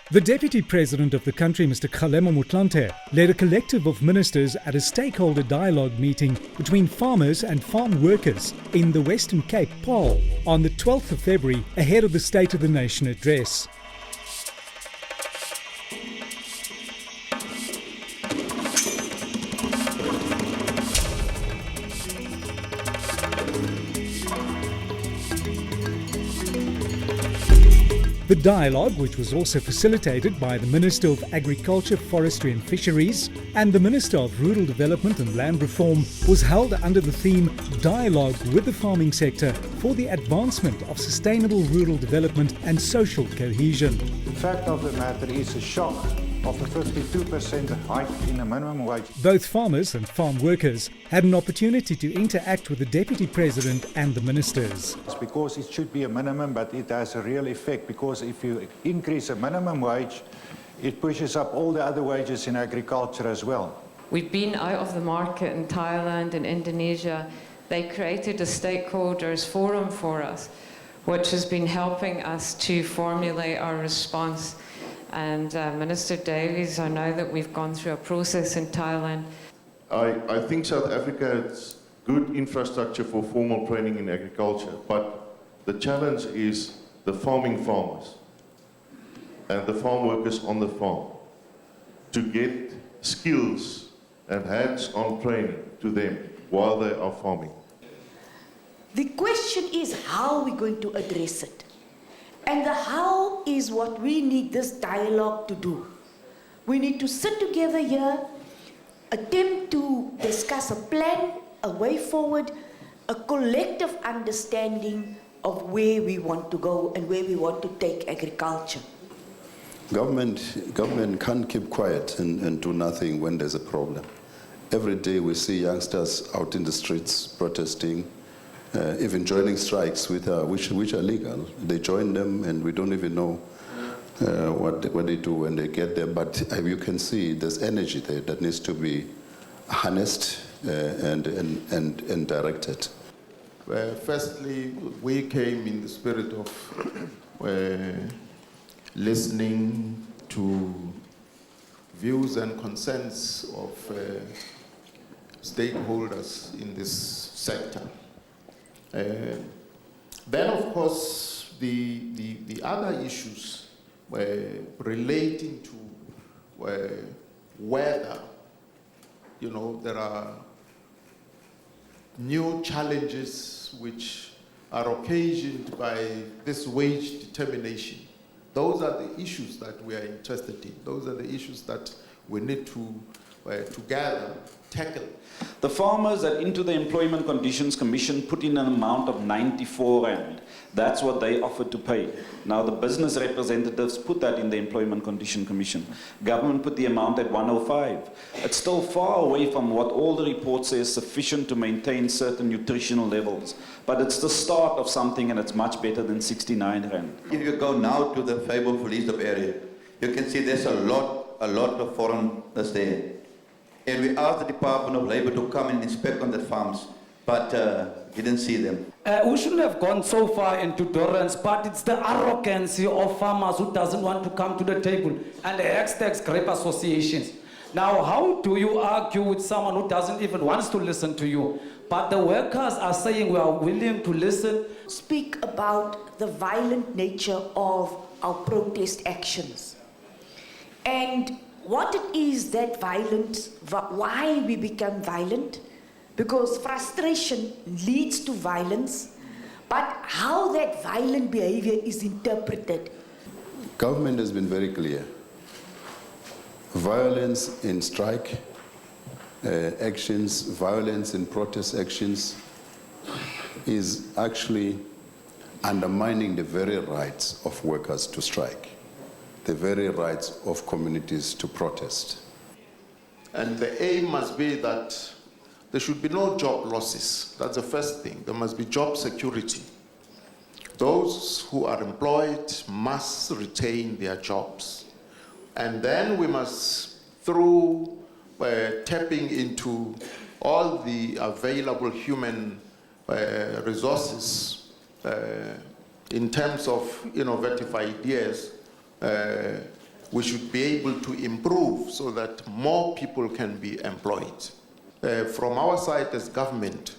The Deputy President of the country, Mr. Kgalema Motlanthe, led a collective of ministers at a stakeholder dialogue meeting between farmers and farm workers in the Western Cape, Paarl, on the 12th of February ahead of the State of the Nation address. The dialogue, which was also facilitated by the Minister of Agriculture, Forestry and Fisheries and the Minister of Rural Development and Land Reform, was held under the theme Dialogue with the Farming Sector for the Advancement of Sustainable Rural Development and Social Cohesion. The fact of the matter is a shock of the 52% hike in the minimum wage. Both farmers and farm workers had an opportunity to interact with the Deputy President and the ministers. It's because it should be a minimum, but it has a real effect, because if you increase the minimum wage, it pushes up all the other wages in agriculture as well. We've been out of the market in Thailand and Indonesia. They created a stakeholders forum for us, which has been helping us to formulate our response. And Minister Davies, I know that we've gone through a process in Thailand. I think South Africa has good infrastructure for formal training in agriculture, but the challenge is the farming farmers and the farm workers on the farm to get skills and hands-on training to them while they are farming. The question is how we're going to address it. And the how is what we need this dialogue to do. We need to sit together here, attempt to discuss a plan, a way forward, a collective understanding of where we want to go and where we want to take agriculture. Government can't keep quiet and do nothing when there's a problem. Every day we see youngsters out in the streets protesting, even joining strikes which are legal. They join them and we don't even know what they do when they get there. But you can see there's energy there that needs to be harnessed and directed. Firstly, we came in the spirit of listening to views and concerns of stakeholders in this sector. Then, of course, the other issues were relating to whether, there are new challenges which are occasioned by this wage determination. Those are the issues that we are interested in. Those are the issues that we need to together tackle. The farmers that into the Employment Conditions Commission put in an amount of 94 Rand. That's what they offered to pay. Now the business representatives put that in the Employment Condition Commission. Government put the amount at 105. It's still far away from what all the reports say is sufficient to maintain certain nutritional levels. But it's the start of something, and it's much better than 69 Rand. If you go now to the fabled Verliesdorp area, you can see there's a lot of foreigners there. And we asked the Department of Labor to come and inspect on the farms, but didn't see them. We shouldn't have gone so far into tolerance, but it's the arrogance of farmers who doesn't want to come to the table and the ex-tax grape associations. Now, how do you argue with someone who doesn't even want to listen to you? But the workers are saying we are willing to listen. Speak about the violent nature of our protest actions. And what it is that violence, why we become violent, because frustration leads to violence, but how that violent behavior is interpreted. Government has been very clear. Violence in strike actions, violence in protest actions is actually undermining the very rights of workers to strike, the very rights of communities to protest. And the aim must be that there should be no job losses. That's the first thing. There must be job security. Those who are employed must retain their jobs. And then we must, through tapping into all the available human resources in terms of innovative ideas, we should be able to improve so that more people can be employed. From our side as government,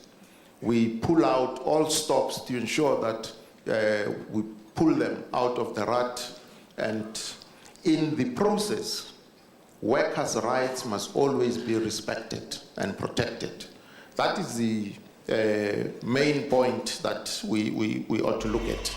we pull out all stops to ensure that we pull them out of the rut, and in the process, workers' rights must always be respected and protected. That is the main point that we ought to look at.